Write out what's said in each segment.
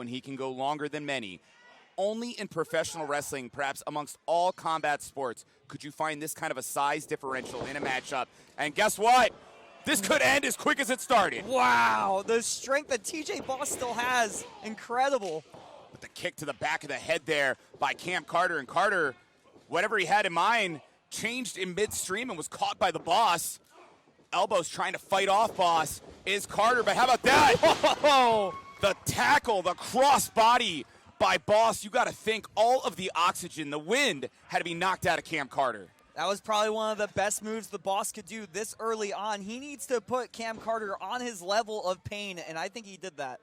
and he can go longer than many. Only in professional wrestling, perhaps amongst all combat sports, could you find this kind of a size differential in a matchup. And guess what? This could end as quick as it started. Wow, the strength that TJ Boss still has, incredible. With the kick to the back of the head there by Cam Carter. And Carter, whatever he had in mind, changed in midstream and was caught by the Boss. Elbows trying to fight off Boss is Carter, but how about that? Whoa. The tackle, the cross body by Boss. You got to think all of the oxygen, the wind, had to be knocked out of Cam Carter. That was probably one of the best moves the Boss could do this early on. He needs to put Cam Carter on his level of pain, and I think he did that.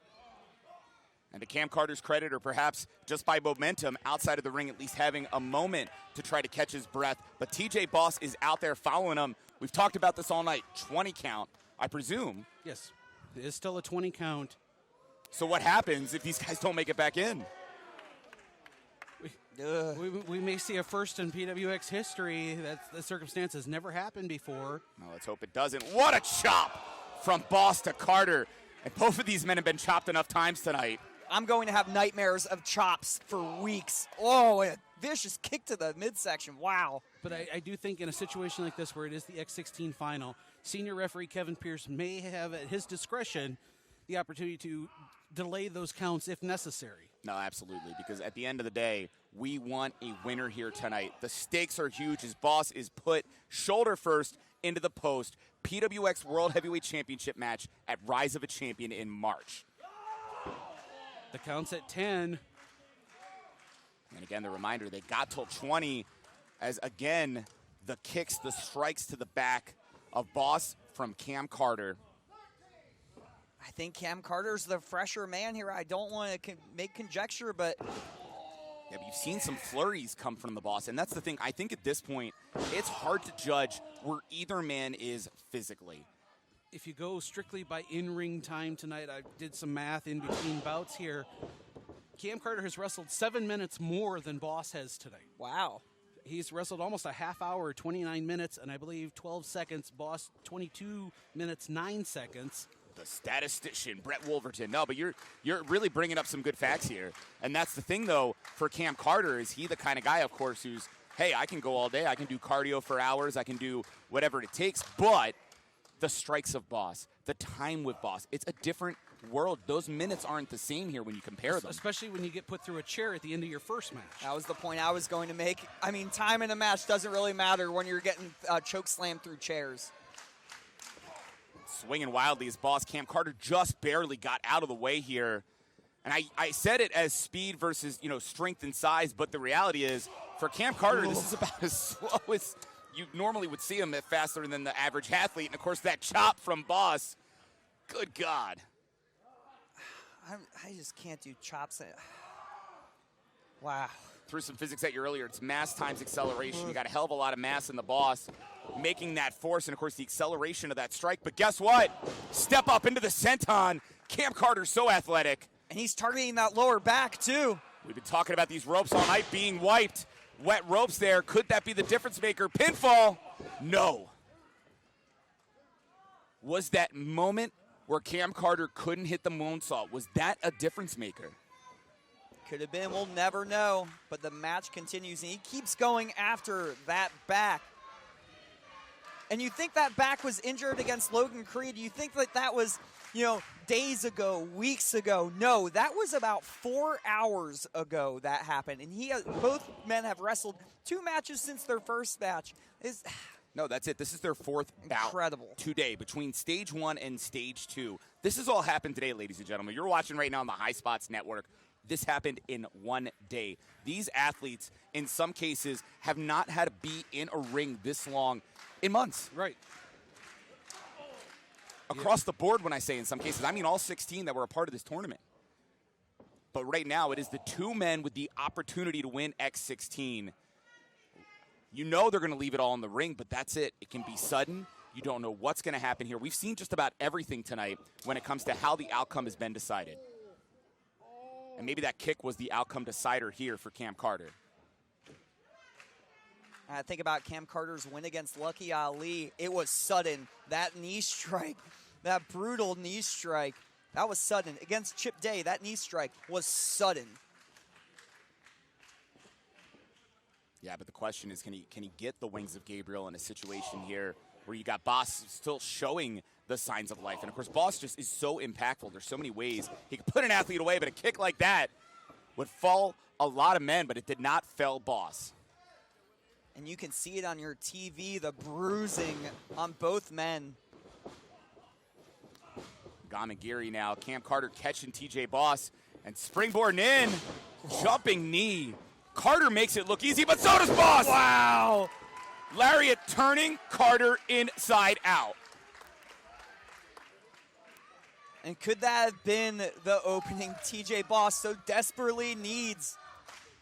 And to Cam Carter's credit, or perhaps just by momentum, outside of the ring, at least having a moment to try to catch his breath. But TJ Boss is out there following him. We've talked about this all night. 20 count, I presume. Yes, it is still a 20 count. So what happens if these guys don't make it back in? We may see a first in PWX history. That circumstance has never happened before. Well, let's hope it doesn't. What a chop from Boss to Carter. And both of these men have been chopped enough times tonight. I'm going to have nightmares of chops for weeks. Oh, a vicious kick to the midsection. Wow. But I do think in a situation like this where it is the X16 final, senior referee Kevin Pierce may have at his discretion the opportunity to delay those counts if necessary. No, absolutely, because at the end of the day, we want a winner here tonight. The stakes are huge as Boss is put shoulder first into the post. PWX World Heavyweight Championship match at Rise of a Champion in March. The count's at 10. And again, the reminder, they got till 20 as, again, the kicks, the strikes to the back of Boss from Cam Carter. I think Cam Carter's the fresher man here. I don't want to make conjecture, but... Yeah, but you've seen some flurries come from the Boss, and that's the thing. I think at this point, it's hard to judge where either man is physically. If you go strictly by in-ring time tonight, I did some math in between bouts here. Cam Carter has wrestled 7 minutes more than Boss has tonight. Wow. He's wrestled almost a half hour, 29 minutes, and I believe 12 seconds. Boss, 22 minutes, 9 seconds. The statistician, Brett Wolverton. No, but you're really bringing up some good facts here. And that's the thing, though, for Cam Carter, is he the kind of guy, of course, who's, hey, I can go all day. I can do cardio for hours. I can do whatever it takes. But the strikes of Boss, the time with Boss, it's a different world. Those minutes aren't the same here when you compare them. Especially when you get put through a chair at the end of your first match. That was the point I was going to make. I mean, time in a match doesn't really matter when you're getting choke slammed through chairs. Swinging wildly as Boss. Cam Carter just barely got out of the way here. And I said it as speed versus, strength and size, but the reality is, for Cam Carter, this is about as slow as you normally would see him at, faster than the average athlete. And, of course, that chop from Boss, good God. I just can't do chops. Wow. Threw some physics at you earlier. It's mass times acceleration. You got a hell of a lot of mass in the Boss, making that force, and, of course, the acceleration of that strike. But guess what? Step up into the senton. Cam Carter's so athletic. And he's targeting that lower back, too. We've been talking about these ropes all night being wiped. Wet ropes there. Could that be the difference maker? Pinfall? No. Was that moment where Cam Carter couldn't hit the moonsault, was that a difference maker? Could have been. We'll never know. But the match continues, and he keeps going after that back. And you think that back was injured against Logan Creed? You think that was, days ago, weeks ago? No, that was about 4 hours ago that happened. And both men have wrestled 2 matches since their first match. No, that's it. This is their fourth bout. Incredible. Today, between stage 1 and stage 2. This has all happened today, ladies and gentlemen. You're watching right now on the High Spots Network. This happened in one day. These athletes, in some cases, have not had to be in a ring this long in months. Right. Across the board, when I say in some cases, I mean all 16 that were a part of this tournament. But right now, it is the 2 men with the opportunity to win X16. You know they're going to leave it all in the ring, but that's it. It can be sudden. You don't know what's going to happen here. We've seen just about everything tonight when it comes to how the outcome has been decided. And maybe that kick was the outcome decider here for Cam Carter. I think about Cam Carter's win against Lucky Ali. It was sudden. That knee strike, that brutal knee strike. That was sudden. Against Chip Day, that knee strike was sudden. Yeah, but the question is, can he get the wings of Gabriel in a situation here where you got Boss still showing the signs of life? And, of course, Boss just is so impactful. There's so many ways he could put an athlete away, but a kick like that would fall a lot of men, but it did not fell Boss. And you can see it on your TV, the bruising on both men. Gamagiri now. Cam Carter catching TJ Boss and springboarding in. Jumping knee. Carter makes it look easy, but so does Boss. Wow. Lariat turning Carter inside out. And could that have been the opening TJ Boss so desperately needs?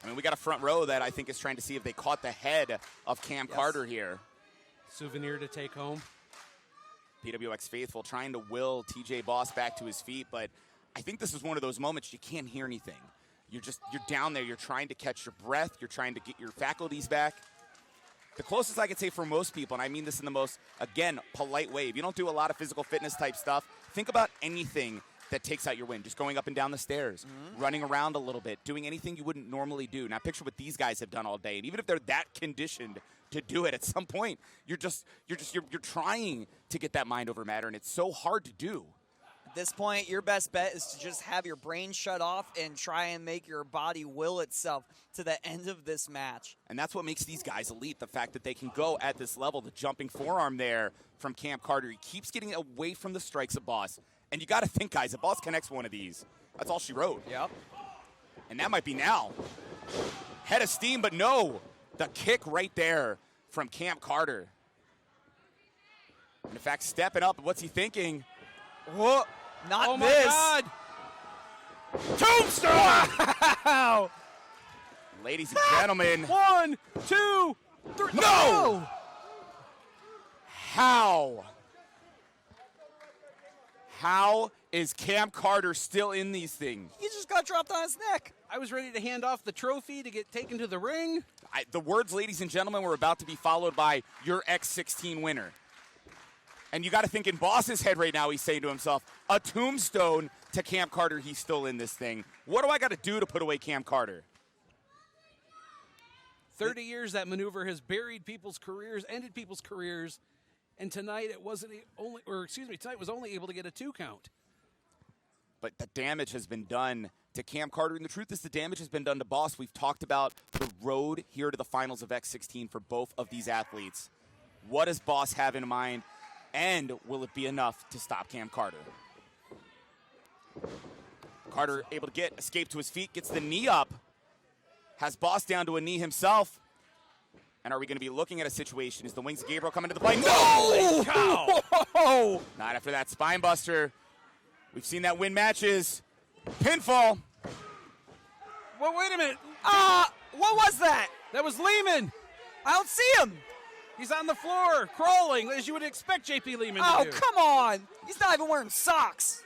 I mean, we got a front row that I think is trying to see if they caught the head of Cam Carter here. Souvenir to take home. PWX faithful trying to will TJ Boss back to his feet, but I think this is one of those moments you can't hear anything. You're down there, you're trying to catch your breath, you're trying to get your faculties back. The closest I could say for most people, and I mean this in the most, again, polite way, if you don't do a lot of physical fitness type stuff, think about anything that takes out your wind. Just going up and down the stairs, running around a little bit, doing anything you wouldn't normally do. Now picture what these guys have done all day, and even if they're that conditioned to do it, at some point you're trying to get that mind over matter, and it's so hard to do. At this point, your best bet is to just have your brain shut off and try and make your body will itself to the end of this match. And that's what makes these guys elite, the fact that they can go at this level. The jumping forearm there from Cam Carter. He keeps getting away from the strikes of Boss. And you got to think, guys, if Boss connects one of these, that's all she wrote. Yep. And that might be now. Head of steam, but no. The kick right there from Cam Carter. And in fact, stepping up, what's he thinking? Whoa, not Oh, my this. God. Tombstone! Wow. Ladies and gentlemen. 1, 2, 3. No! How? How is Cam Carter still in these things? He just got dropped on his neck. I was ready to hand off the trophy to get taken to the ring. The words, ladies and gentlemen, were about to be followed by your X16 winner. And you got to think in Boss's head right now, he's saying to himself, a tombstone to Cam Carter, he's still in this thing. What do I got to do to put away Cam Carter? 30 years that maneuver has buried people's careers, ended people's careers, and tonight tonight was only able to get a 2 count. But the damage has been done to Cam Carter, and the truth is the damage has been done to Boss. We've talked about the road here to the finals of X16 for both of these athletes. What does Boss have in mind, and will it be enough to stop Cam Carter? Carter able to escape to his feet, gets the knee up, has Boss down to a knee himself. And are we going to be looking at a situation? Is the wings of Gabriel coming to the play? No! Holy cow! Not after that spine buster. We've seen that win matches. Pinfall. Well, wait a minute. What was that? That was Lehman. I don't see him. He's on the floor, crawling, as you would expect JP Lehman to Oh, do. come on. He's not even wearing socks.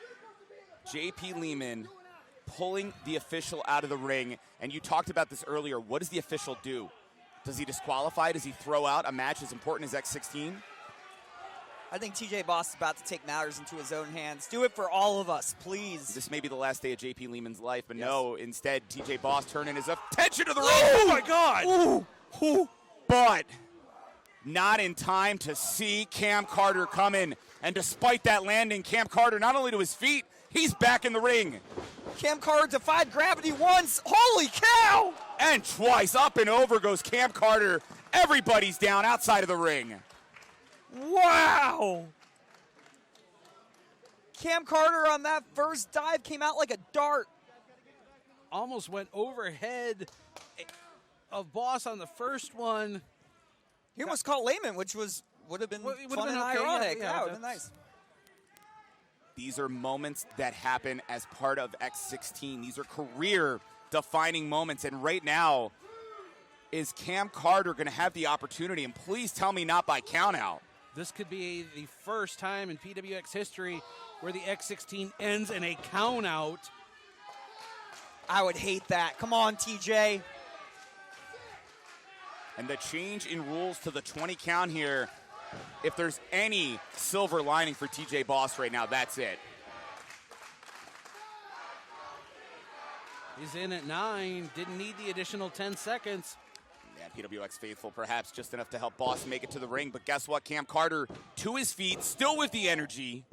JP Lehman pulling the official out of the ring. And you talked about this earlier. What does the official do? Does he disqualify? Does he throw out a match as important as X16? I think TJ Boss is about to take matters into his own hands. Do it for all of us, please. This may be the last day of JP Lehman's life, but Yes. no, instead, TJ Boss turning his attention to the ring. Oh, my God. But not in time to see Cam Carter come in. And despite that landing, Cam Carter not only to his feet, he's back in the ring. Cam Carter defied gravity once. Holy cow! And twice, up and over goes Cam Carter. Everybody's down outside of the ring. Wow! Cam Carter on that first dive came out like a dart. Almost went overhead of Boss on the first one. He almost caught Lehman, which would have been Well, it would've fun been and okay, ironic. yeah, That would have been that's- nice. These are moments that happen as part of X16. These are career-defining moments. And right now, is Cam Carter going to have the opportunity? And please tell me not by countout. This could be the first time in PWX history where the X16 ends in a count out. I would hate that. Come on, TJ. And the change in rules to the 20 count here, if there's any silver lining for TJ Boss right now, that's it. He's in at 9. Didn't need the additional 10 seconds. Yeah, PWX faithful, perhaps just enough to help Boss make it to the ring. But guess what? Cam Carter to his feet, still with the energy.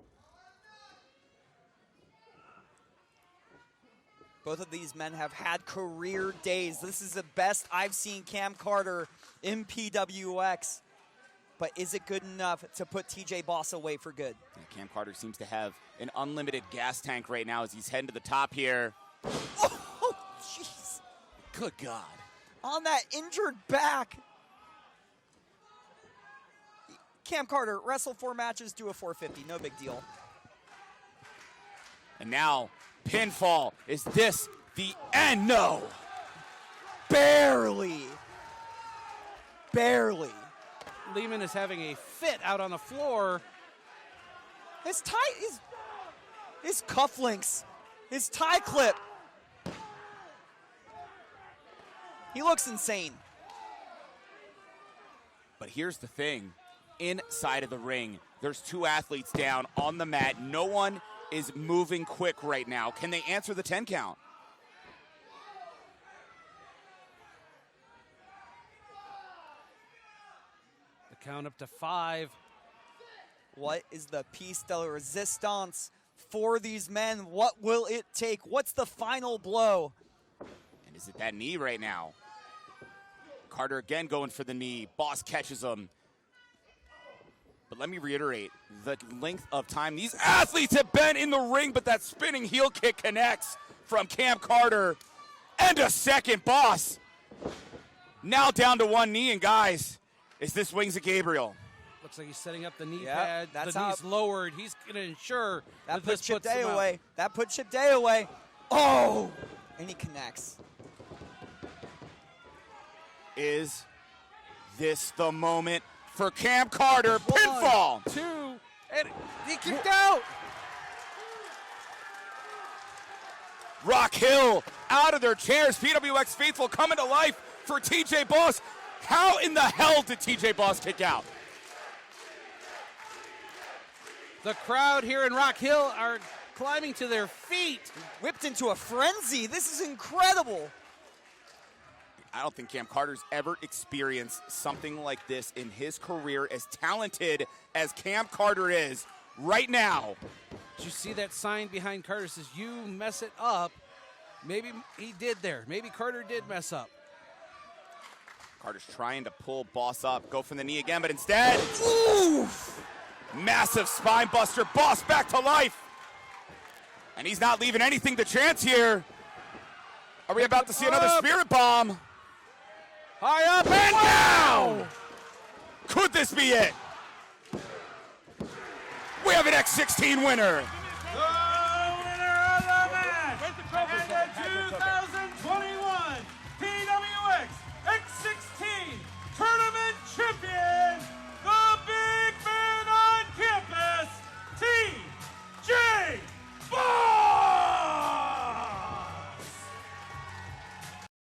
Both of these men have had career days. This is the best I've seen Cam Carter in PWX. But is it good enough to put TJ Boss away for good? Yeah, Cam Carter seems to have an unlimited gas tank right now as he's heading to the top here. Oh, jeez. Good God. On that injured back. Cam Carter, wrestle 4 matches, do a 450. No big deal. And now, pinfall. Is this the end? No. Barely. Barely. Lehman is having a fit out on the floor. His cufflinks, his tie clip. He looks insane. But here's the thing. Inside of the ring, there's 2 athletes down on the mat. No one is moving quick right now. Can they answer the 10 count? The count up to 5. What is the piece de la resistance for these men? What will it take? What's the final blow? And is it that knee right now? Carter again going for the knee. Boss catches him. But let me reiterate, the length of time these athletes have been in the ring, but that spinning heel kick connects from Cam Carter. And a second, Boss. Now down to 1 knee, and guys, is this Wings of Gabriel? Looks like he's setting up the knee Yep, pad. that's The how- knee's lowered. He's going to ensure That this puts Chip puts Day him out. away. That put Chip Day away. Oh! And he connects. Is this the moment for Cam Carter? Pinfall! 1, 2, and he kicked out. Rock Hill out of their chairs. PWX faithful coming to life for TJ Boss. How in the hell did TJ Boss kick out? The crowd here in Rock Hill are climbing to their feet. Whipped into a frenzy. This is incredible. I don't think Cam Carter's ever experienced something like this in his career, as talented as Cam Carter is right now. Did you see that sign behind Carter? It says, "You mess it up." Maybe he did there. Maybe Carter did mess up. Carter's trying to pull Boss up, go for the knee again, but instead, oof! Massive spine buster. Boss back to life. And he's not leaving anything to chance here. Are we about to see another spirit bomb? High up And down! Could this be it? We have an X16 winner.